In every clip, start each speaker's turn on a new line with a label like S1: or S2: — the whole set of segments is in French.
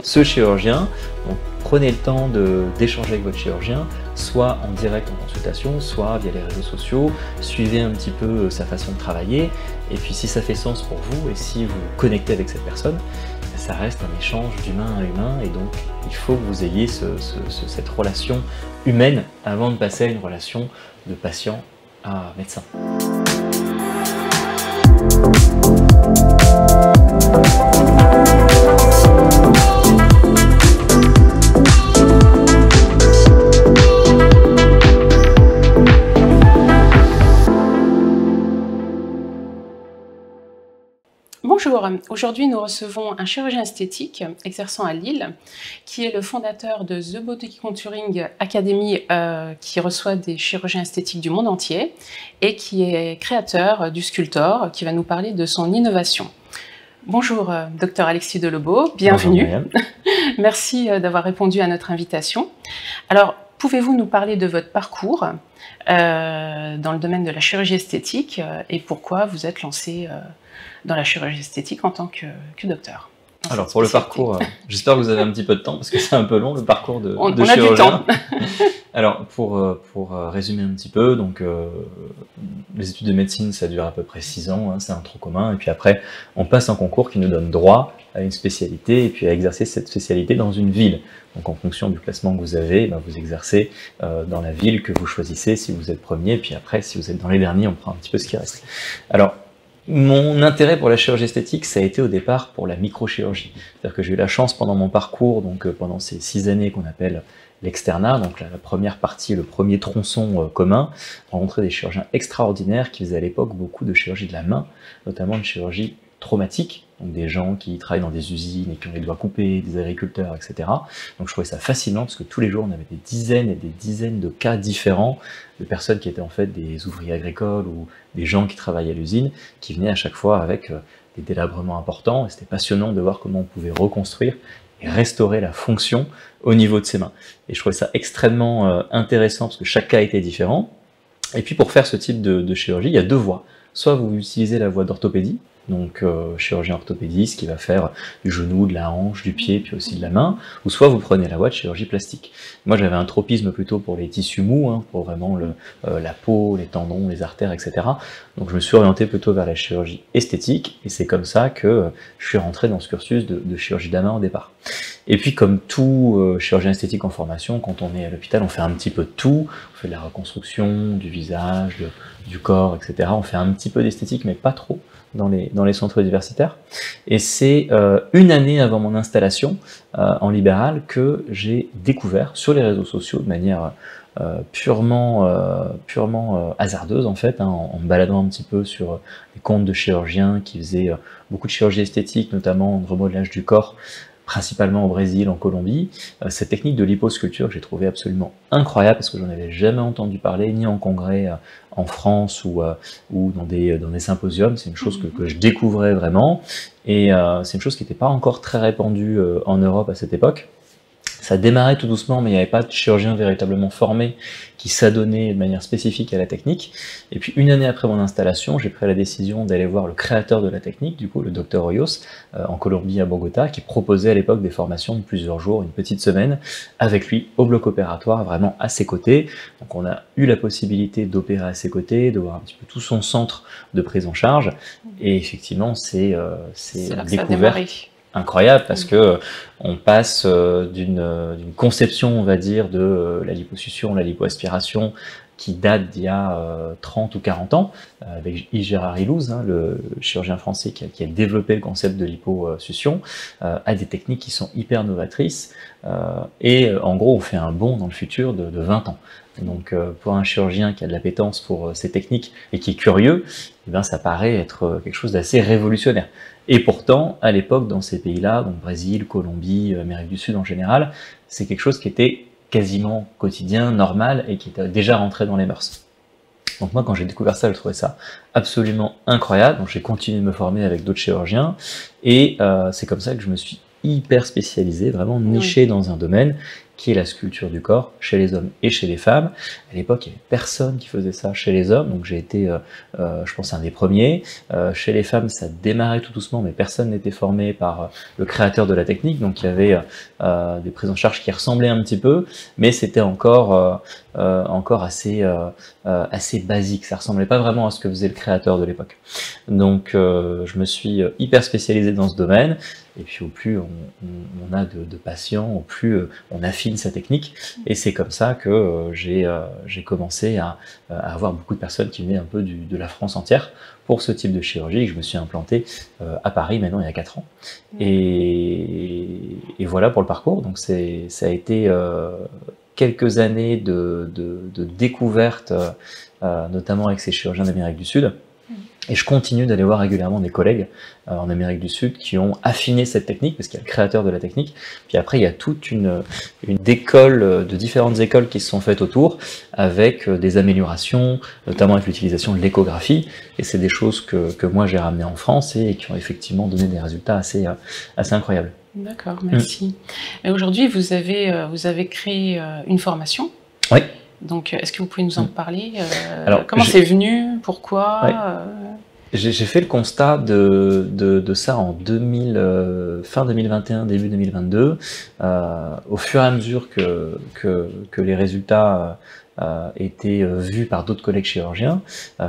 S1: ce chirurgien. Donc, prenez le temps d'échanger avec votre chirurgien, soit en direct en consultation, soit via les réseaux sociaux. Suivez un petit peu sa façon de travailler. Et puis si ça fait sens pour vous et si vous connectez avec cette personne, ça reste un échange d'humain à humain. Et donc il faut que vous ayez cette relation humaine avant de passer à une relation de patient à médecin.
S2: Bonjour, aujourd'hui nous recevons un chirurgien esthétique exerçant à Lille qui est le fondateur de The Body Contouring Academy qui reçoit des chirurgiens esthétiques du monde entier et qui est créateur du Sculptor qui va nous parler de son innovation. Bonjour Dr Alexis Delobot, bienvenue. Merci d'avoir répondu à notre invitation. Alors, pouvez-vous nous parler de votre parcours dans le domaine de la chirurgie esthétique et pourquoi vous êtes lancé dans la chirurgie esthétique en tant que docteur?
S1: Alors pour le parcours, j'espère que vous avez un petit peu de temps parce que c'est un peu long le parcours de
S2: on
S1: chirurgien.
S2: A du temps.
S1: Alors pour résumer un petit peu, donc les études de médecine ça dure à peu près 6 ans, hein, c'est un tronc commun, et puis après on passe un concours qui nous donne droit à une spécialité et puis à exercer cette spécialité dans une ville. Donc en fonction du classement que vous avez, ben, vous exercez dans la ville que vous choisissez si vous êtes premier, et puis après si vous êtes dans les derniers on prend un petit peu ce qui reste. Alors mon intérêt pour la chirurgie esthétique, ça a été au départ pour la microchirurgie. C'est-à-dire que j'ai eu la chance pendant mon parcours, donc pendant ces 6 années qu'on appelle l'externat, donc la première partie, le premier tronçon commun, rencontrer des chirurgiens extraordinaires qui faisaient à l'époque beaucoup de chirurgie de la main, notamment de chirurgie traumatique, donc des gens qui travaillent dans des usines et qui ont les doigts coupés, des agriculteurs, etc. Donc je trouvais ça fascinant parce que tous les jours on avait des dizaines et des dizaines de cas différents de personnes qui étaient en fait des ouvriers agricoles ou des gens qui travaillaient à l'usine, qui venaient à chaque fois avec des délabrements importants, et c'était passionnant de voir comment on pouvait reconstruire et restaurer la fonction au niveau de ses mains. Et je trouvais ça extrêmement intéressant parce que chaque cas était différent. Et puis pour faire ce type de chirurgie, il y a 2 voies. Soit vous utilisez la voie d'orthopédie, donc chirurgien orthopédiste qui va faire du genou, de la hanche, du pied, puis aussi de la main, ou soit vous prenez la voie de chirurgie plastique. Moi j'avais un tropisme plutôt pour les tissus mous, hein, pour vraiment la peau, les tendons, les artères, etc. Donc je me suis orienté plutôt vers la chirurgie esthétique, et c'est comme ça que je suis rentré dans ce cursus de chirurgie de la main au départ. Et puis comme tout chirurgien esthétique en formation, quand on est à l'hôpital, on fait un petit peu de tout, on fait de la reconstruction du visage, du corps, etc. On fait un petit peu d'esthétique, mais pas trop dans les centres universitaires. Et c'est 1 année avant mon installation en libéral que j'ai découvert sur les réseaux sociaux de manière purement hasardeuse en fait, hein, en me baladant un petit peu sur les comptes de chirurgiens qui faisaient beaucoup de chirurgie esthétique, notamment de remodelage du corps, principalement au Brésil, en Colombie. Cette technique de liposculpture que j'ai trouvé absolument incroyable parce que j'en avais jamais entendu parler, ni en congrès en France ou dans des symposiums. C'est une chose que je découvrais vraiment, et c'est une chose qui n'était pas encore très répandue en Europe à cette époque. Ça démarrait tout doucement, mais il n'y avait pas de chirurgien véritablement formé qui s'adonnait de manière spécifique à la technique. Et puis 1 année après mon installation, j'ai pris la décision d'aller voir le créateur de la technique, du coup le Dr Hoyos, en Colombie à Bogota, qui proposait à l'époque des formations de plusieurs jours, une petite semaine, avec lui au bloc opératoire, vraiment à ses côtés. Donc on a eu la possibilité d'opérer à ses côtés, de voir un petit peu tout son centre de prise en charge, et effectivement c'est une découverte incroyable parce que on passe d'une conception, on va dire, de la liposuction, la lipoaspiration qui date d'il y a 30 ou 40 ans, avec Yves Gérard Ilouz, hein, le chirurgien français qui a développé le concept de liposuction, à des techniques qui sont hyper novatrices, et en gros on fait un bond dans le futur de 20 ans. Donc pour un chirurgien qui a de l'appétence pour ces techniques et qui est curieux, eh bien, ça paraît être quelque chose d'assez révolutionnaire. Et pourtant, à l'époque, dans ces pays-là, donc Brésil, Colombie, Amérique du Sud en général, c'est quelque chose qui était quasiment quotidien, normal, et qui était déjà rentré dans les mœurs. Donc moi, quand j'ai découvert ça, je trouvais ça absolument incroyable. Donc j'ai continué de me former avec d'autres chirurgiens, et c'est comme ça que je me suis hyper spécialisé, vraiment niché dans un domaine, qui est la sculpture du corps chez les hommes et chez les femmes. À l'époque, il n'y avait personne qui faisait ça chez les hommes, donc j'ai été, je pense, un des premiers. Chez les femmes, ça démarrait tout doucement, mais personne n'était formé par le créateur de la technique, donc il y avait des prises en charge qui ressemblaient un petit peu, mais c'était encore assez basique, ça ressemblait pas vraiment à ce que faisait le créateur de l'époque. Donc je me suis hyper spécialisé dans ce domaine, et puis au plus on a de patients, au plus on affine sa technique, et c'est comme ça que j'ai commencé à avoir beaucoup de personnes qui venaient un peu de la France entière pour ce type de chirurgie, et que je me suis implanté à Paris maintenant il y a 4 ans. Et voilà pour le parcours, donc ça a été quelques années de découverte, notamment avec ces chirurgiens d'Amérique du Sud. Et je continue d'aller voir régulièrement des collègues en Amérique du Sud qui ont affiné cette technique, parce qu'il y a le créateur de la technique. Puis après, il y a toute une école, de différentes écoles qui se sont faites autour, avec des améliorations, notamment avec l'utilisation de l'échographie. Et c'est des choses que moi j'ai ramenées en France et qui ont effectivement donné des résultats assez incroyables.
S2: D'accord, merci. Et aujourd'hui, vous avez créé une formation.
S1: Oui.
S2: Donc, est-ce que vous pouvez nous en parler?
S1: Alors,
S2: comment c'est venu? Pourquoi?
S1: Ouais. J'ai fait le constat de ça en fin 2021, début 2022. Au fur et à mesure que les résultats étaient vus par d'autres collègues chirurgiens,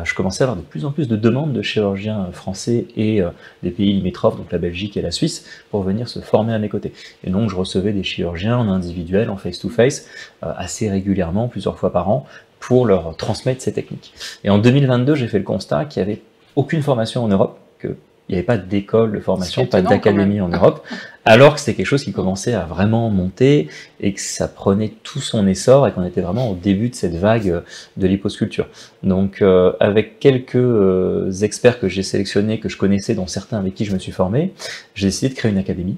S1: je commençais à avoir de plus en plus de demandes de chirurgiens français et des pays limitrophes, donc la Belgique et la Suisse, pour venir se former à mes côtés. Et donc je recevais des chirurgiens en individuel, en face-to-face, assez régulièrement, plusieurs fois par an, pour leur transmettre ces techniques. Et en 2022, j'ai fait le constat qu'il n'y avait aucune formation en Europe, qu'il n'y avait pas d'école de formation, pas d'académie en Europe, alors que c'était quelque chose qui commençait à vraiment monter et que ça prenait tout son essor et qu'on était vraiment au début de cette vague de liposculpture. Donc avec quelques experts que j'ai sélectionnés, que je connaissais, dont certains avec qui je me suis formé, j'ai décidé de créer une académie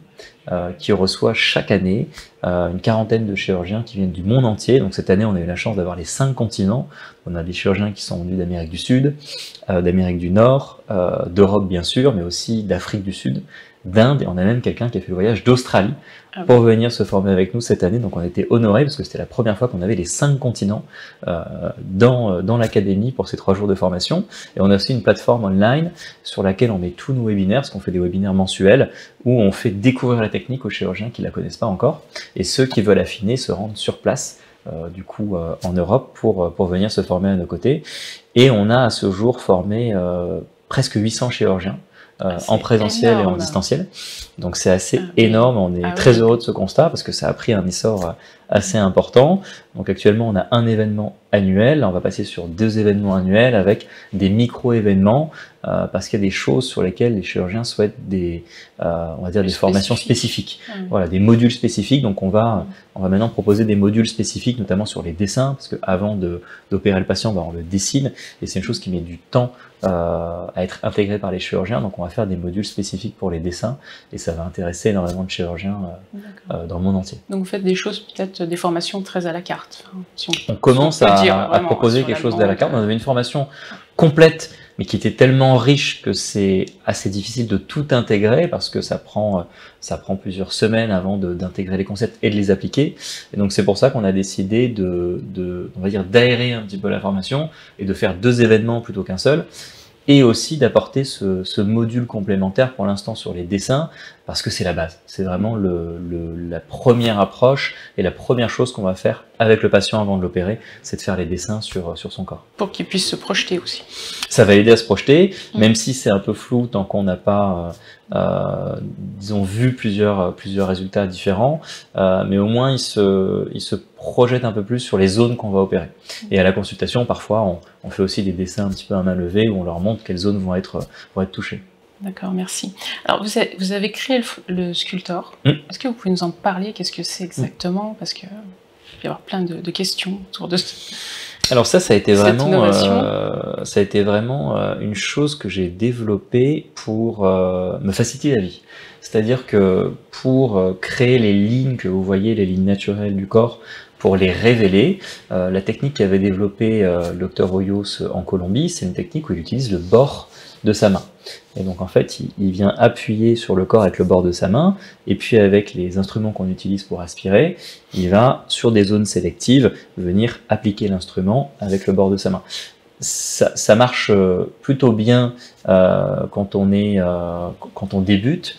S1: qui reçoit chaque année une quarantaine de chirurgiens qui viennent du monde entier. Donc cette année, on a eu la chance d'avoir les 5 continents. On a des chirurgiens qui sont venus d'Amérique du Sud, d'Amérique du Nord, d'Europe bien sûr, mais aussi d'Afrique du Sud, d'Inde, et on a même quelqu'un qui a fait le voyage d'Australie pour venir se former avec nous cette année. Donc on était honorés parce que c'était la première fois qu'on avait les 5 continents dans l'académie pour ces 3 jours de formation. Et on a aussi une plateforme online sur laquelle on met tous nos webinaires, parce qu'on fait des webinaires mensuels où on fait découvrir la technique aux chirurgiens qui ne la connaissent pas encore, et ceux qui veulent affiner se rendent sur place en Europe pour venir se former à nos côtés. Et on a à ce jour formé presque 800 chirurgiens en présentiel et en distanciel. Donc c'est assez énorme, on est très heureux de ce constat parce que ça a pris un essor assez important. Donc actuellement on a un événement annuel, on va passer sur 2 événements annuels avec des micro-événements parce qu'il y a des choses sur lesquelles les chirurgiens souhaitent on va dire des formations spécifiques. Voilà, des modules spécifiques. Donc on va maintenant proposer des modules spécifiques, notamment sur les dessins, parce qu'avant d'opérer le patient, on le dessine, et c'est une chose qui met du temps à être intégrée par les chirurgiens. Donc on va faire des modules spécifiques pour les dessins, et ça va intéresser énormément de chirurgiens dans le monde entier.
S2: Donc vous faites des choses, peut-être des formations très à la carte. Enfin, si
S1: on commence à proposer quelque chose à la carte. On avait une formation complète, mais qui était tellement riche que c'est assez difficile de tout intégrer parce que ça prend plusieurs semaines avant d'intégrer les concepts et de les appliquer. Et donc c'est pour ça qu'on a décidé on va dire, d'aérer un petit peu la formation et de faire 2 événements plutôt qu'un seul. Et aussi d'apporter ce module complémentaire pour l'instant sur les dessins, parce que c'est la base. C'est vraiment la première approche et la première chose qu'on va faire avec le patient avant de l'opérer, c'est de faire les dessins sur son corps.
S2: Pour qu'il puisse se projeter aussi.
S1: Ça va aider à se projeter, même si c'est un peu flou tant qu'on n'a pas, disons, vu plusieurs résultats différents, mais au moins il se projette un peu plus sur les zones qu'on va opérer. Et à la consultation, parfois, on fait aussi des dessins un petit peu à main levée où on leur montre quelles zones vont être touchées.
S2: D'accord, merci. Alors, vous avez créé le Sculptor. Est-ce que vous pouvez nous en parler? Qu'est-ce que c'est exactement? Parce qu'il va y avoir plein de questions autour de ça.
S1: Alors ça a été vraiment une chose que j'ai développée pour me faciliter la vie. C'est-à-dire que pour créer les lignes que vous voyez, les lignes naturelles du corps, pour les révéler, la technique qu'avait développée le Dr Hoyos en Colombie, c'est une technique où il utilise le bord de sa main. Et donc en fait, il vient appuyer sur le corps avec le bord de sa main, et puis avec les instruments qu'on utilise pour aspirer, il va, sur des zones sélectives, venir appliquer l'instrument avec le bord de sa main. Ça marche plutôt bien quand on débute,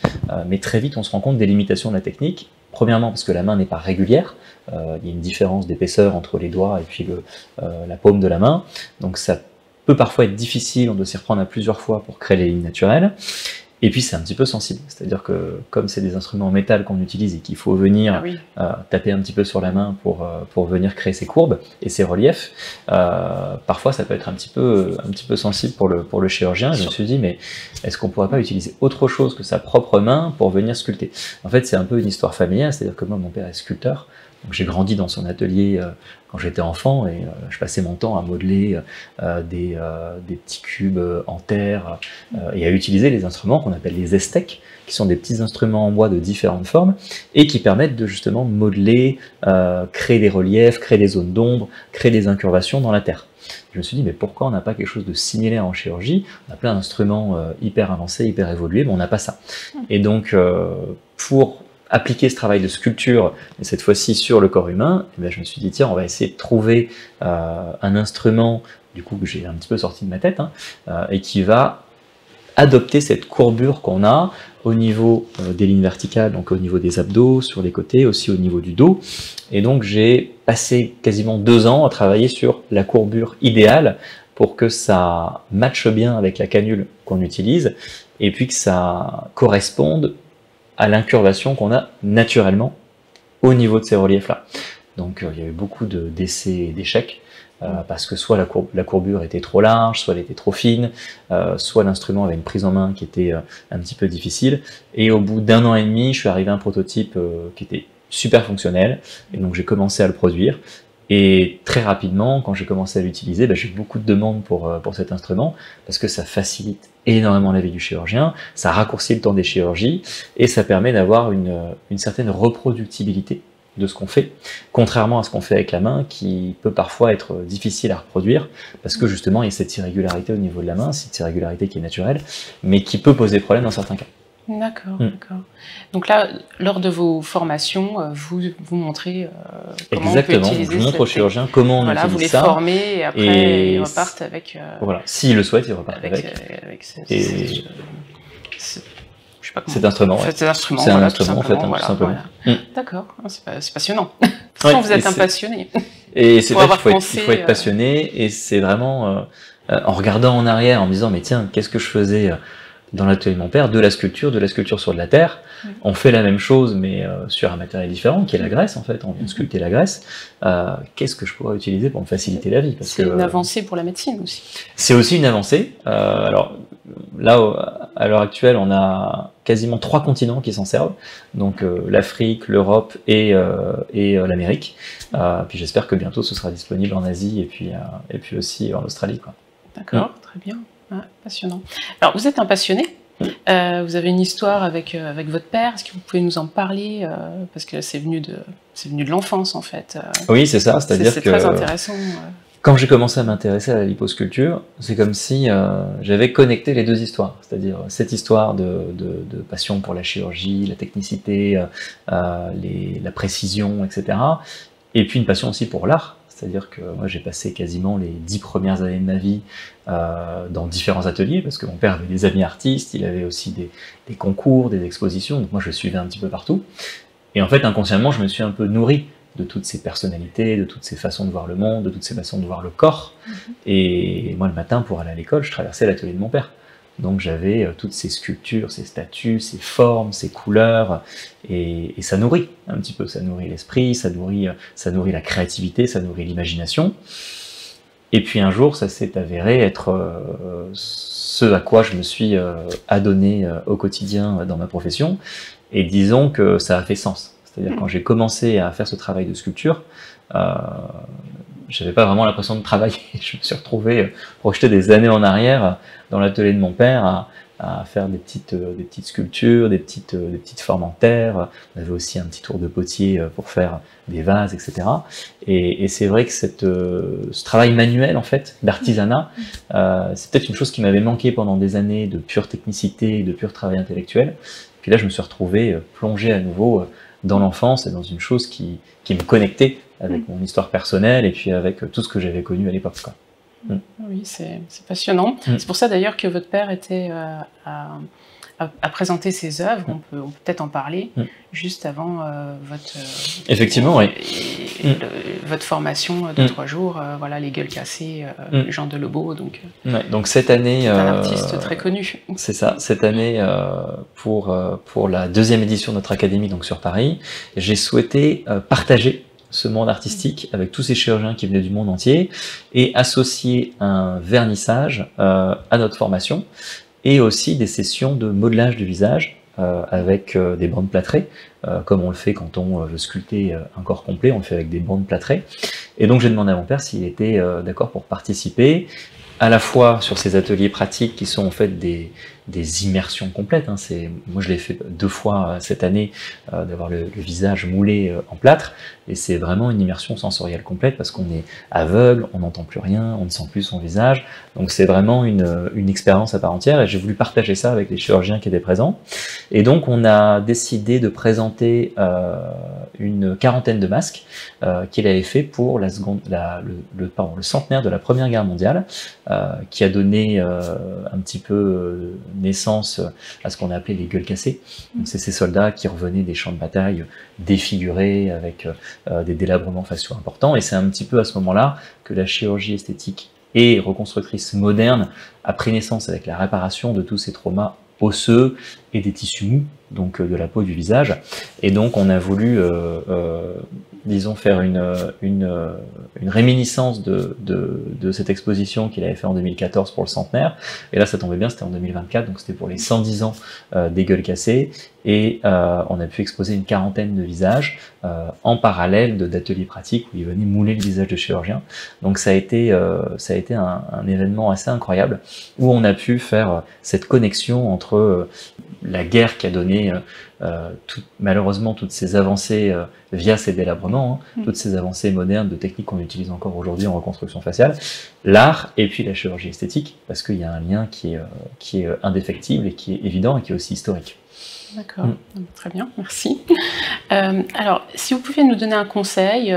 S1: mais très vite on se rend compte des limitations de la technique. Premièrement parce que la main n'est pas régulière, il y a une différence d'épaisseur entre les doigts et puis la paume de la main, donc ça peut parfois être difficile, on doit s'y reprendre à plusieurs fois pour créer les lignes naturelles. Et puis c'est un petit peu sensible, c'est-à-dire que comme c'est des instruments en métal qu'on utilise et qu'il faut venir taper un petit peu sur la main pour venir créer ces courbes et ces reliefs, parfois ça peut être un petit peu sensible pour le chirurgien. Et je me suis dit, mais est-ce qu'on pourrait pas utiliser autre chose que sa propre main pour venir sculpter? En fait, c'est un peu une histoire familiale, c'est-à-dire que moi, mon père est sculpteur, donc j'ai grandi dans son atelier quand j'étais enfant, et je passais mon temps à modeler des petits cubes en terre et à utiliser les instruments qu'on appelle les estèques, qui sont des petits instruments en bois de différentes formes et qui permettent de justement modeler, créer des reliefs, créer des zones d'ombre, créer des incurvations dans la terre. Je me suis dit, mais pourquoi on n'a pas quelque chose de similaire en chirurgie? On a plein d'instruments hyper avancés, hyper évolués, mais on n'a pas ça. Et donc, pour appliquer ce travail de sculpture, et cette fois-ci sur le corps humain, et bien je me suis dit, tiens, on va essayer de trouver un instrument, du coup, que j'ai un petit peu sorti de ma tête, et qui va adopter cette courbure qu'on a au niveau des lignes verticales, donc au niveau des abdos, sur les côtés, aussi au niveau du dos. Et donc j'ai passé quasiment 2 ans à travailler sur la courbure idéale pour que ça matche bien avec la canule qu'on utilise, et puis que ça corresponde à l'incurvation qu'on a naturellement au niveau de ces reliefs-là. Donc il y a eu beaucoup d'essais et d'échecs, parce que soit la courbure était trop large, soit elle était trop fine, soit l'instrument avait une prise en main qui était un petit peu difficile. Et au bout d'1 an et demi, je suis arrivé à un prototype qui était super fonctionnel, et donc j'ai commencé à le produire. Et très rapidement, quand j'ai commencé à l'utiliser, j'ai eu beaucoup de demandes pour cet instrument, parce que ça facilite énormément la vie du chirurgien, ça raccourcit le temps des chirurgies, et ça permet d'avoir une certaine reproductibilité de ce qu'on fait, contrairement à ce qu'on fait avec la main, qui peut parfois être difficile à reproduire, parce que justement il y a cette irrégularité au niveau de la main, cette irrégularité qui est naturelle, mais qui peut poser problème dans certains cas.
S2: D'accord, d'accord. Donc là, lors de vos formations, vous montrez comment on peut utiliser.
S1: Je montre aux chirurgiens comment on utilise ça.
S2: Vous les formez et après ils repartent avec...
S1: voilà, s'ils le souhaitent, ils repartent avec cet instrument.
S2: Cet instrument,
S1: c'est un instrument en fait, tout simplement.
S2: Voilà. D'accord, c'est passionnant. Pourtant, vous êtes un passionné.
S1: Et c'est vrai qu'il faut être passionné, et c'est vraiment en regardant en arrière, en me disant, mais tiens, qu'est-ce que je faisais dans l'atelier de mon père, de la sculpture sur de la terre. On fait la même chose, mais sur un matériel différent, qui est la graisse, en fait. On vient de sculpter la graisse. Qu'est-ce que je pourrais utiliser pour me faciliter la vie?
S2: C'est une avancée pour la médecine aussi.
S1: C'est aussi une avancée. Alors là, à l'heure actuelle, on a quasiment 3 continents qui s'en servent. Donc l'Afrique, l'Europe et l'Amérique. Puis j'espère que bientôt ce sera disponible en Asie et puis aussi en Australie, quoi.
S2: D'accord, très bien. Ah, passionnant. Alors, vous êtes un passionné, vous avez une histoire avec votre père, est-ce que vous pouvez nous en parler, parce que c'est venu de l'enfance en fait.
S1: Oui, c'est ça, c'est-à-dire que...
S2: C'est très intéressant.
S1: Quand j'ai commencé à m'intéresser à la liposculpture, c'est comme si j'avais connecté les 2 histoires, c'est-à-dire cette histoire de passion pour la chirurgie, la technicité, la précision, etc. Et puis une passion aussi pour l'art. C'est-à-dire que moi j'ai passé quasiment les 10 premières années de ma vie dans différents ateliers, parce que mon père avait des amis artistes, il avait aussi des concours, des expositions, donc moi je suivais un petit peu partout. Et en fait inconsciemment je me suis un peu nourri de toutes ces personnalités, de toutes ces façons de voir le monde, de toutes ces façons de voir le corps. Et moi le matin pour aller à l'école, je traversais l'atelier de mon père. Donc j'avais toutes ces sculptures, ces statues, ces formes, ces couleurs, et ça nourrit un petit peu, ça nourrit l'esprit, ça nourrit la créativité, ça nourrit l'imagination. Et puis un jour, ça s'est avéré être ce à quoi je me suis adonné au quotidien dans ma profession, et disons que ça a fait sens. C'est-à-dire quand j'ai commencé à faire ce travail de sculpture, j'avais pas vraiment l'impression de travailler. Je me suis retrouvé projeté des années en arrière dans l'atelier de mon père à faire des petites sculptures, des petites formes en terre. On avait aussi un petit tour de potier pour faire des vases, etc. Et c'est vrai que ce travail manuel, en fait, d'artisanat, c'est peut-être une chose qui m'avait manqué pendant des années de pure technicité, de pur travail intellectuel. Puis là, je me suis retrouvé plongé à nouveau dans l'enfance et dans une chose qui me connectait avec mon histoire personnelle et puis avec tout ce que j'avais connu à l'époque.
S2: Oui, c'est passionnant. C'est pour ça d'ailleurs que votre père était à présenter ses œuvres. On peut peut-être en parler juste avant votre
S1: effectivement, oui.
S2: Votre formation de 3 jours. Voilà, les gueules cassées, Jean de Lebeau.
S1: Donc cette année,
S2: un artiste très connu.
S1: C'est ça. Cette année, pour la 2e édition de notre académie, donc sur Paris, j'ai souhaité partager ce monde artistique avec tous ces chirurgiens qui venaient du monde entier et associer un vernissage à notre formation et aussi des sessions de modelage du visage avec des bandes plâtrées, comme on le fait quand on veut sculpter un corps complet, on le fait avec des bandes plâtrées. Et donc j'ai demandé à mon père s'il était d'accord pour participer, à la fois sur ces ateliers pratiques qui sont en fait des immersions complètes. Moi je l'ai fait 2 fois cette année, d'avoir le visage moulé en plâtre, et c'est vraiment une immersion sensorielle complète parce qu'on est aveugle, on n'entend plus rien, on ne sent plus son visage, donc c'est vraiment une expérience à part entière, et j'ai voulu partager ça avec les chirurgiens qui étaient présents. Et donc on a décidé de présenter une quarantaine de masques qu'il avait fait pour le centenaire de la Première Guerre mondiale, qui a donné un petit peu naissance à ce qu'on a appelé les gueules cassées. C'est ces soldats qui revenaient des champs de bataille défigurés avec des délabrements faciaux importants, et c'est un petit peu à ce moment-là que la chirurgie esthétique et reconstructrice moderne a pris naissance avec la réparation de tous ces traumas osseux et des tissus mous, donc de la peau du visage. Et donc on a voulu disons faire une réminiscence de cette exposition qu'il avait fait en 2014 pour le centenaire, et là ça tombait bien, c'était en 2024, donc c'était pour les 110 ans des gueules cassées, et on a pu exposer une quarantaine de visages en parallèle d'ateliers pratiques où ils venaient mouler le visage de chirurgien. Donc ça a été un événement assez incroyable où on a pu faire cette connexion entre la guerre qui a donné malheureusement toutes ces avancées via ces délabrements, toutes ces avancées modernes de techniques qu'on utilise encore aujourd'hui en reconstruction faciale, l'art et puis la chirurgie esthétique, parce qu'il y a un lien qui est indéfectible et qui est évident et qui est aussi historique.
S2: D'accord, très bien, merci. Alors, si vous pouvez nous donner un conseil,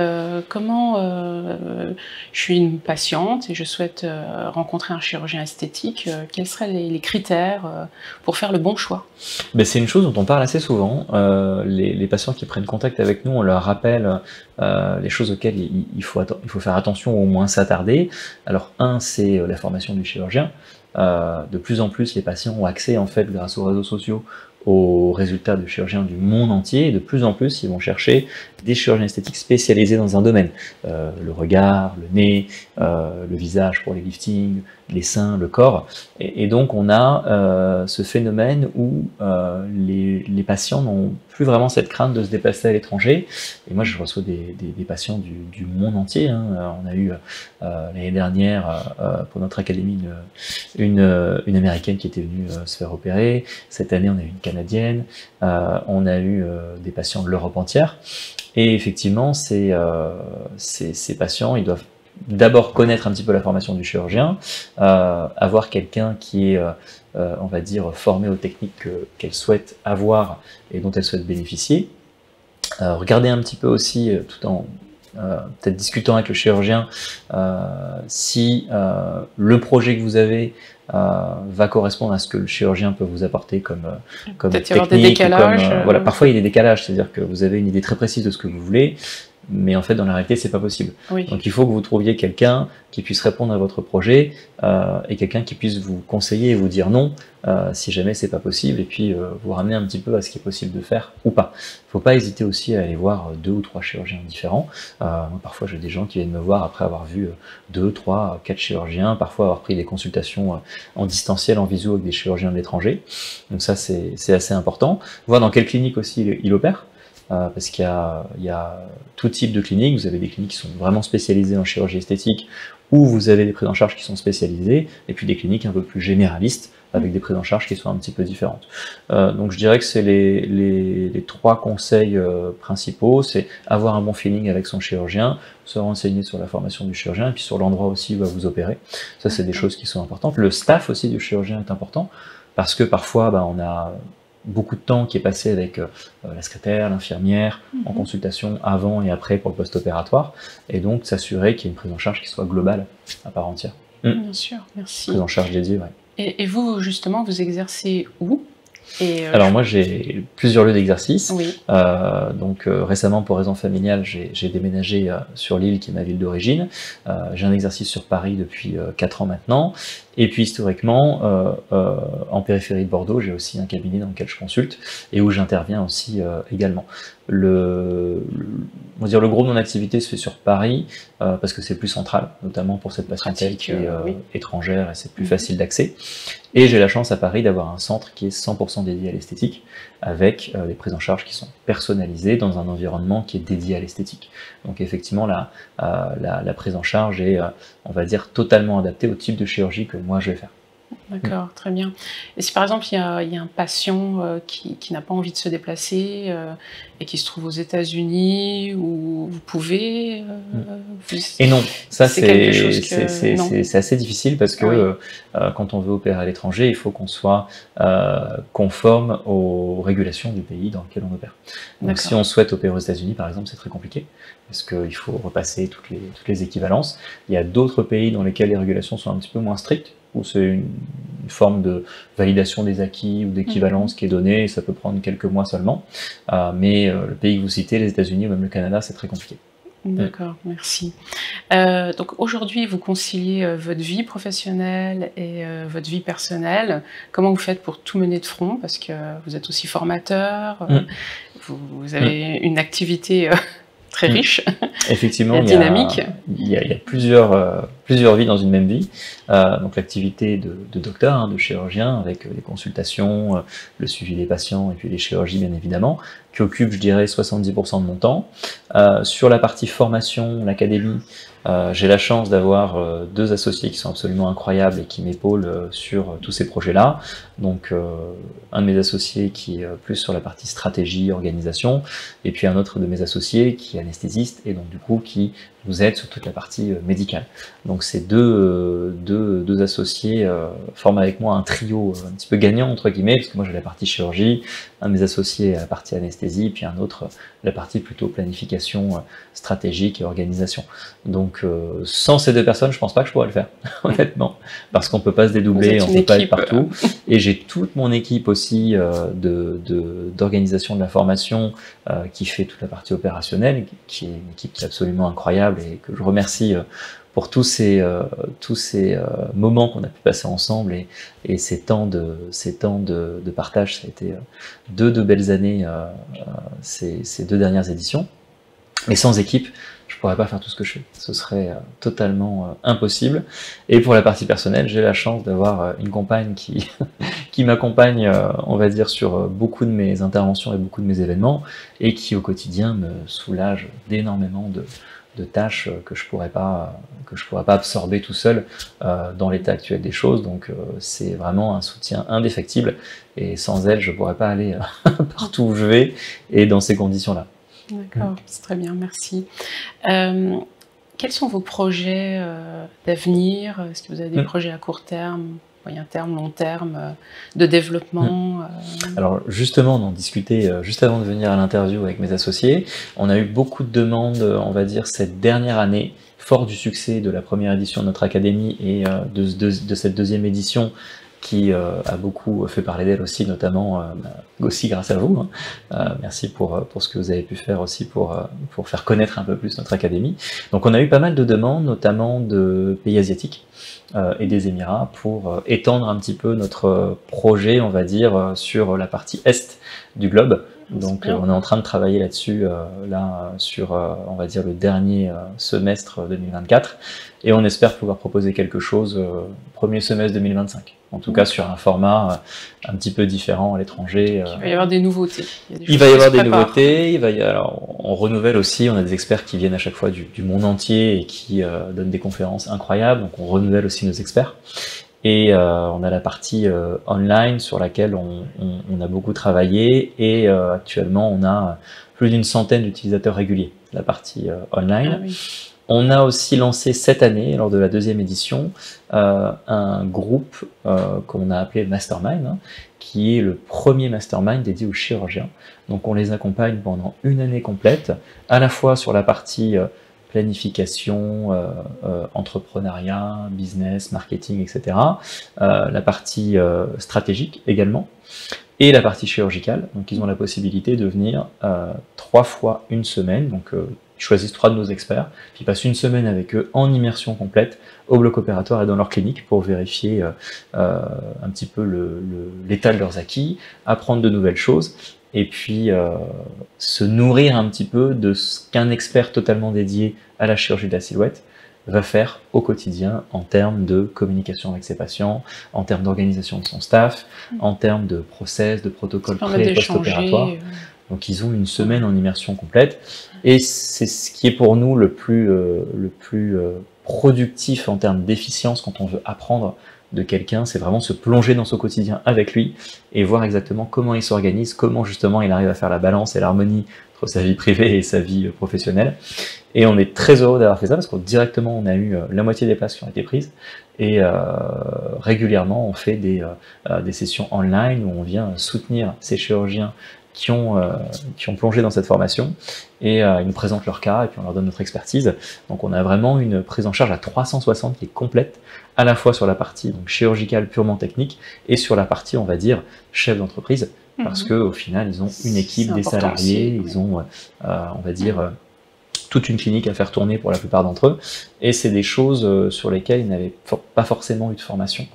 S2: comment je suis une patiente et je souhaite rencontrer un chirurgien esthétique, quels seraient les critères pour faire le bon choix?
S1: C'est une chose dont on parle assez souvent. Les patients qui prennent contact avec nous, on leur rappelle les choses auxquelles il faut faire attention ou au moins s'attarder. Alors, c'est la formation du chirurgien. De plus en plus, les patients ont accès, en fait, grâce aux réseaux sociaux, aux résultats de chirurgiens du monde entier, et de plus en plus ils vont chercher des chirurgiens esthétiques spécialisés dans un domaine, le regard, le nez, le visage pour les liftings, les seins, le corps, et donc on a ce phénomène où les patients n'ont plus vraiment cette crainte de se déplacer à l'étranger, et moi je reçois des patients du monde entier, on a eu l'année dernière pour notre académie une américaine qui était venue se faire opérer, cette année on a eu une canadienne, on a eu des patients de l'Europe entière, et effectivement ces patients ils doivent d'abord connaître un petit peu la formation du chirurgien, avoir quelqu'un qui est on va dire formé aux techniques qu'elle souhaite avoir et dont elle souhaite bénéficier, regarder un petit peu aussi tout en peut-être discutant avec le chirurgien si le projet que vous avez va correspondre à ce que le chirurgien peut vous apporter comme technique.
S2: Des décalages,
S1: voilà, parfois il y a des décalages, c'est-à-dire que vous avez une idée très précise de ce que vous voulez, mais en fait dans la réalité c'est pas possible.
S2: Oui.
S1: Donc il faut que vous trouviez quelqu'un qui puisse répondre à votre projet et quelqu'un qui puisse vous conseiller et vous dire non si jamais c'est pas possible, et puis vous ramener un petit peu à ce qui est possible de faire ou pas. Il faut pas hésiter aussi à aller voir 2 ou 3 chirurgiens différents. Moi, parfois j'ai des gens qui viennent me voir après avoir vu 2, 3, 4 chirurgiens, parfois avoir pris des consultations en distanciel, en visio avec des chirurgiens de l'étranger. Donc ça c'est assez important. Voir dans quelle clinique aussi il opère. Parce qu'il y a tout type de cliniques. Vous avez des cliniques qui sont vraiment spécialisées en chirurgie esthétique, où vous avez des prises en charge qui sont spécialisées, et puis des cliniques un peu plus généralistes, avec des prises en charge qui sont un petit peu différentes. Donc je dirais que c'est les 3 conseils principaux, c'est avoir un bon feeling avec son chirurgien, se renseigner sur la formation du chirurgien, et puis sur l'endroit aussi où va vous opérer. Ça, c'est des choses qui sont importantes. Le staff aussi du chirurgien est important, parce que parfois, on a beaucoup de temps qui est passé avec la secrétaire, l'infirmière, en consultation avant et après pour le post-opératoire, et donc s'assurer qu'il y ait une prise en charge qui soit globale, à part entière.
S2: Bien sûr, merci.
S1: Prise en charge dédiée, ouais.
S2: Et vous, justement, vous exercez où?
S1: Alors moi j'ai plusieurs lieux d'exercice,
S2: oui.
S1: donc récemment pour raison familiale j'ai déménagé sur Lille qui est ma ville d'origine, j'ai un exercice sur Paris depuis 4 ans maintenant, et puis historiquement en périphérie de Bordeaux j'ai aussi un cabinet dans lequel je consulte et où j'interviens aussi également. On va dire le gros de mon activité se fait sur Paris parce que c'est plus central, notamment pour cette patientèle qui est étrangère et c'est plus facile d'accès. Et j'ai la chance à Paris d'avoir un centre qui est 100% dédié à l'esthétique, avec des prises en charge qui sont personnalisées dans un environnement qui est dédié à l'esthétique. Donc effectivement, la prise en charge est, on va dire, totalement adaptée au type de chirurgie que moi je vais faire.
S2: D'accord, très bien. Et si par exemple il y a un patient qui n'a pas envie de se déplacer et qui se trouve aux États-Unis, où vous pouvez...
S1: Et non, ça c'est
S2: que...
S1: assez difficile parce que quand on veut opérer à l'étranger, il faut qu'on soit conforme aux régulations du pays dans lequel on opère. Donc si on souhaite opérer aux États-Unis par exemple, c'est très compliqué parce qu'il faut repasser toutes les équivalences. Il y a d'autres pays dans lesquels les régulations sont un petit peu moins strictes, où c'est une forme de validation des acquis ou d'équivalence qui est donnée, et ça peut prendre quelques mois seulement. Mais le pays que vous citez, les États-Unis ou même le Canada, c'est très compliqué.
S2: D'accord, merci. Donc aujourd'hui, vous conciliez votre vie professionnelle et votre vie personnelle. Comment vous faites pour tout mener de front? Parce que vous êtes aussi formateur, vous avez une activité très riche,
S1: effectivement,
S2: dynamique.
S1: Il y a plusieurs vies dans une même vie. Donc l'activité de docteur, de chirurgien, avec les consultations, le suivi des patients et puis les chirurgies bien évidemment, qui occupe, je dirais, 70% de mon temps. Sur la partie formation, l'académie, j'ai la chance d'avoir 2 associés qui sont absolument incroyables et qui m'épaulent sur tous ces projets-là. Donc un de mes associés qui est plus sur la partie stratégie, organisation, et puis un autre de mes associés qui est anesthésiste et donc du coup qui nous aide sur toute la partie médicale. Donc ces deux associés forment avec moi un trio un petit peu gagnant entre guillemets, parce que moi j'ai la partie chirurgie, un de mes associés la partie anesthésie, puis un autre la partie plutôt planification stratégique et organisation. Donc sans ces 2 personnes, je pense pas que je pourrais le faire, honnêtement, parce qu'on peut pas se dédoubler, on peut pas être partout. Et j'ai toute mon équipe aussi d'organisation de la formation qui fait toute la partie opérationnelle, qui est une équipe qui est absolument incroyable et que je remercie pour tous ces moments qu'on a pu passer ensemble et ces temps de partage. Ça a été deux belles années, ces 2 dernières éditions. Mais sans équipe, je pourrais pas faire tout ce que je fais. Ce serait totalement impossible. Et pour la partie personnelle, j'ai la chance d'avoir une compagne qui m'accompagne, on va dire, sur beaucoup de mes interventions et beaucoup de mes événements, et qui au quotidien me soulage d'énormément de tâches que je pourrais pas absorber tout seul dans l'état actuel des choses. Donc c'est vraiment un soutien indéfectible, et sans elle, je pourrais pas aller partout où je vais et dans ces conditions-là.
S2: D'accord, c'est très bien, merci. Quels sont vos projets d'avenir? Est-ce que vous avez des projets à court terme, moyen terme, long terme, de développement?
S1: Alors justement, on en discutait juste avant de venir à l'interview avec mes associés. On a eu beaucoup de demandes, on va dire, cette dernière année, fort du succès de la première édition de notre académie et de cette 2e édition, qui a beaucoup fait parler d'elle aussi, notamment aussi grâce à vous. Merci pour ce que vous avez pu faire aussi pour faire connaître un peu plus notre académie. Donc on a eu pas mal de demandes, notamment de pays asiatiques et des Émirats, pour étendre un petit peu notre projet, on va dire, sur la partie est du globe. Donc on est en train de travailler là-dessus, sur, on va dire, le dernier semestre 2024, et on espère pouvoir proposer quelque chose premier semestre 2025. En tout cas sur un format un petit peu différent à l'étranger.
S2: Il va y avoir des nouveautés.
S1: Il va y avoir des nouveautés, alors, on renouvelle aussi, on a des experts qui viennent à chaque fois du monde entier et qui donnent des conférences incroyables, donc on renouvelle aussi nos experts. Et on a la partie online sur laquelle on a beaucoup travaillé, et actuellement on a plus d'une centaine d'utilisateurs réguliers, la partie online.
S2: Ah oui.
S1: On a aussi lancé cette année, lors de la 2e édition, un groupe qu'on a appelé Mastermind, hein, qui est le premier mastermind dédié aux chirurgiens. Donc on les accompagne pendant une année complète, à la fois sur la partie planification, entrepreneuriat, business, marketing, etc. La partie stratégique également, et la partie chirurgicale. Donc ils ont la possibilité de venir 3 fois une semaine, donc ils choisissent 3 de nos experts, puis ils passent une semaine avec eux en immersion complète au bloc opératoire et dans leur clinique pour vérifier un petit peu l'état de leurs acquis, apprendre de nouvelles choses, et puis se nourrir un petit peu de ce qu'un expert totalement dédié à la chirurgie de la silhouette va faire au quotidien en termes de communication avec ses patients, en termes d'organisation de son staff, en termes de process, de protocole pré- et post-opératoire. Donc ils ont une semaine en immersion complète, et c'est ce qui est pour nous le plus productif en termes d'efficience quand on veut apprendre de quelqu'un, c'est vraiment se plonger dans son quotidien avec lui et voir exactement comment il s'organise, comment justement il arrive à faire la balance et l'harmonie entre sa vie privée et sa vie professionnelle. Et on est très heureux d'avoir fait ça parce que directement on a eu la moitié des places qui ont été prises, et régulièrement on fait des sessions online où on vient soutenir ces chirurgiens qui ont plongé dans cette formation, et ils nous présentent leur cas et puis on leur donne notre expertise. Donc on a vraiment une prise en charge à 360 qui est complète, à la fois sur la partie donc chirurgicale purement technique et sur la partie, on va dire, chef d'entreprise, parce que au final ils ont une équipe, des salariés, ils ont on va dire toute une clinique à faire tourner pour la plupart d'entre eux, et c'est des choses sur lesquelles ils n'avaient pas forcément eu de formation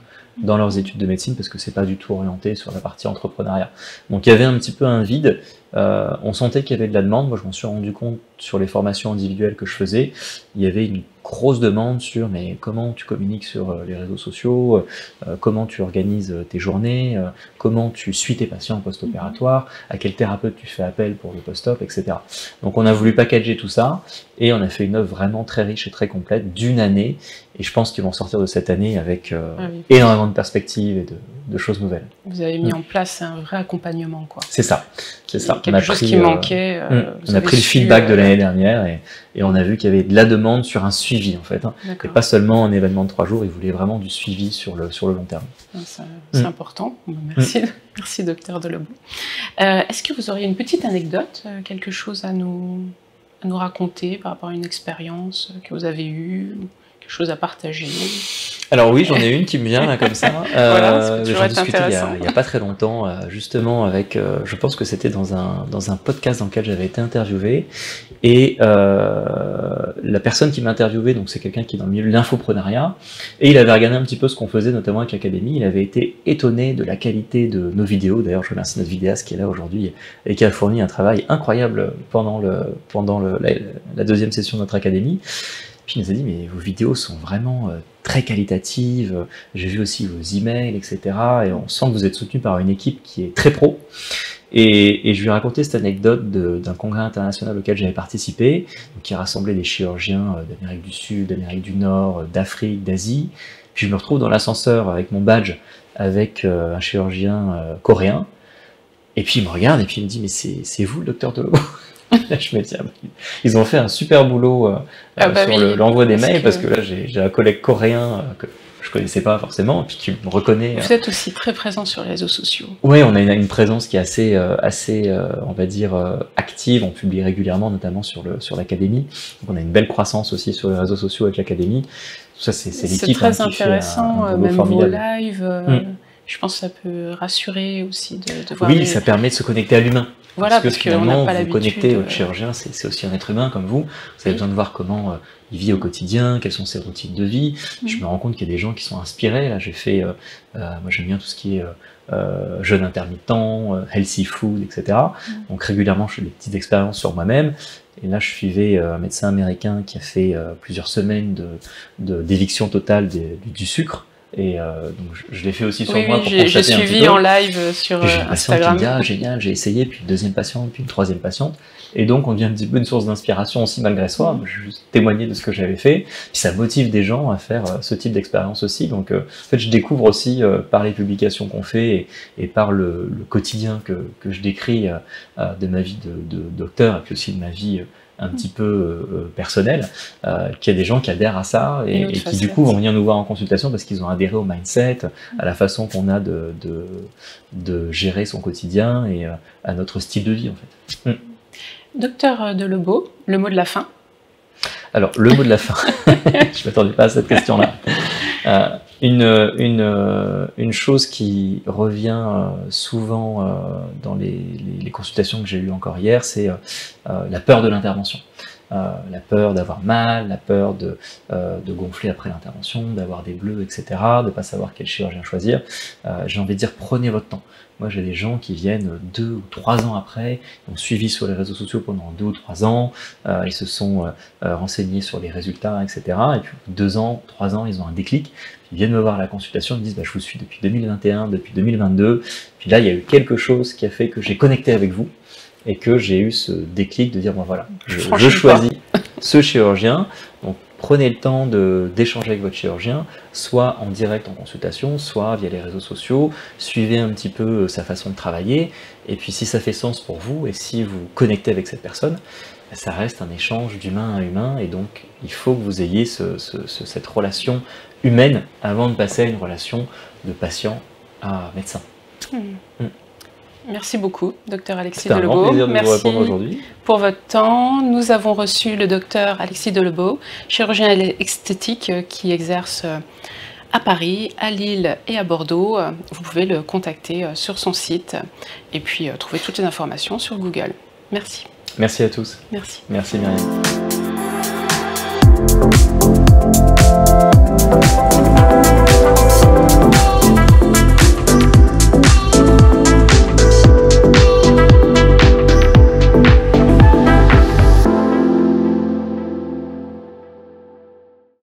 S1: dans leurs études de médecine, parce que c'est pas du tout orienté sur la partie entrepreneuriat. Donc il y avait un petit peu un vide, on sentait qu'il y avait de la demande. Moi je m'en suis rendu compte sur les formations individuelles que je faisais, il y avait une grosse demande sur mais comment tu communiques sur les réseaux sociaux, comment tu organises tes journées, comment tu suis tes patients post-opératoire, à quel thérapeute tu fais appel pour le post-op, etc. Donc on a voulu packager tout ça, et on a fait une œuvre vraiment très riche et très complète d'une année, et je pense qu'ils vont sortir de cette année avec énormément de perspectives et de choses nouvelles.
S2: Vous avez mis en place un vrai accompagnement, quoi.
S1: C'est ça, c'est ça.
S2: Quelque chose qui manquait.
S1: On a pris le feedback de l'année dernière, et on a vu qu'il y avait de la demande sur un suivi en fait, hein. Et pas seulement un événement de 3 jours, ils voulaient vraiment du suivi sur le long terme.
S2: C'est important. Merci, merci docteur Delebout. Est-ce que vous auriez une petite anecdote, quelque chose à nous raconter par rapport à une expérience que vous avez eue, quelque chose à partager?
S1: Alors oui, j'en ai une qui me vient là comme ça.
S2: Voilà,
S1: j'en discutais il y a pas très longtemps, justement avec, je pense que c'était dans un podcast dans lequel j'avais été interviewé, et la personne qui m'a interviewé, donc c'est quelqu'un qui est dans le milieu de l'infoprenariat, et il avait regardé un petit peu ce qu'on faisait notamment avec l'académie. Il avait été étonné de la qualité de nos vidéos. D'ailleurs, je remercie notre vidéaste qui est là aujourd'hui et qui a fourni un travail incroyable pendant la 2e session de notre académie. Puis il nous a dit mais vos vidéos sont vraiment très qualitatives, j'ai vu aussi vos emails, etc. Et on sent que vous êtes soutenu par une équipe qui est très pro. Et je lui ai raconté cette anecdote d'un congrès international auquel j'avais participé, donc qui rassemblait des chirurgiens d'Amérique du Sud, d'Amérique du Nord, d'Afrique, d'Asie. Puis je me retrouve dans l'ascenseur avec mon badge, avec un chirurgien coréen, et puis il me regarde et puis il me dit mais c'est vous le docteur Delebout? Là, je me dis, ils ont fait un super boulot sur l'envoi des mails, parce que là j'ai un collègue coréen que je connaissais pas forcément, et puis qui me reconnaît.
S2: Vous êtes aussi très présent sur les réseaux sociaux.
S1: Oui, on a une présence qui est assez on va dire, active. On publie régulièrement, notamment sur l'académie. Donc on a une belle croissance aussi sur les réseaux sociaux avec l'académie. Tout ça, c'est l'équipe.
S2: C'est très intéressant, même
S1: formidable.
S2: vos lives. Je pense que ça peut rassurer aussi de voir.
S1: Oui, ça permet de se connecter à l'humain.
S2: Voilà,
S1: parce que finalement,
S2: pas
S1: vous connectez au chirurgien, c'est aussi un être humain comme vous. Vous avez besoin de voir comment il vit au quotidien, quelles sont ses routines de vie. Je me rends compte qu'il y a des gens qui sont inspirés. Là, j'ai fait, moi j'aime bien tout ce qui est jeûne intermittent, healthy food, etc. Donc régulièrement, je fais des petites expériences sur moi-même. Et là, je suivais un médecin américain qui a fait plusieurs semaines d'éviction totale du sucre Et donc je l'ai fait aussi sur
S2: oui,
S1: moi
S2: oui,
S1: pour
S2: j'ai
S1: constater un petit
S2: suivi
S1: peu.
S2: en live sur
S1: Puis j'ai une patiente qui
S2: Instagram.
S1: me dit ah génial, j'ai essayé, puis une deuxième patiente, puis une troisième patiente. Et donc on devient un petit peu une source d'inspiration aussi malgré soi. Je vais juste témoigner de ce que j'avais fait. Puis ça motive des gens à faire ce type d'expérience aussi. Donc en fait je découvre aussi par les publications qu'on fait et par le quotidien que je décris de ma vie de docteur et puis aussi de ma vie un petit peu personnelle, qu'il y a des gens qui adhèrent à ça et qui du coup vont venir nous voir en consultation parce qu'ils ont adhéré au mindset, à la façon qu'on a de gérer son quotidien et à notre style de vie en fait.
S2: Docteur Delebo, le mot de la fin.
S1: Alors, le mot de la fin, je ne m'attendais pas à cette question-là. Une chose qui revient souvent dans les consultations que j'ai eues encore hier, c'est la peur de l'intervention. La peur d'avoir mal, la peur de gonfler après l'intervention, d'avoir des bleus, etc., de ne pas savoir quel chirurgien choisir. J'ai envie de dire, prenez votre temps. Moi, j'ai des gens qui viennent 2 ou 3 ans après, ils ont suivi sur les réseaux sociaux pendant 2 ou 3 ans, ils se sont renseignés sur les résultats, etc. Et puis 2 ans, 3 ans, ils ont un déclic. Ils viennent me voir à la consultation, ils me disent bah, je vous suis depuis 2021, depuis 2022. Puis là, il y a eu quelque chose qui a fait que j'ai connecté avec vous et que j'ai eu ce déclic de dire bon voilà, je choisis ce chirurgien. Donc prenez le temps d'échanger avec votre chirurgien, soit en direct en consultation, soit via les réseaux sociaux, suivez un petit peu sa façon de travailler, et puis si ça fait sens pour vous, et si vous connectez avec cette personne, ça reste un échange d'humain à humain, et donc il faut que vous ayez cette relation humaine avant de passer à une relation de patient à médecin.
S2: Merci beaucoup, docteur Alexis
S1: Delebo. C'est un grand plaisir de vous répondre aujourd'hui.
S2: Merci pour votre temps. Nous avons reçu le docteur Alexis Delebo, chirurgien esthétique qui exerce à Paris, à Lille et à Bordeaux. Vous pouvez le contacter sur son site et puis trouver toutes les informations sur Google. Merci.
S1: Merci à tous.
S2: Merci.
S1: Merci Myriam.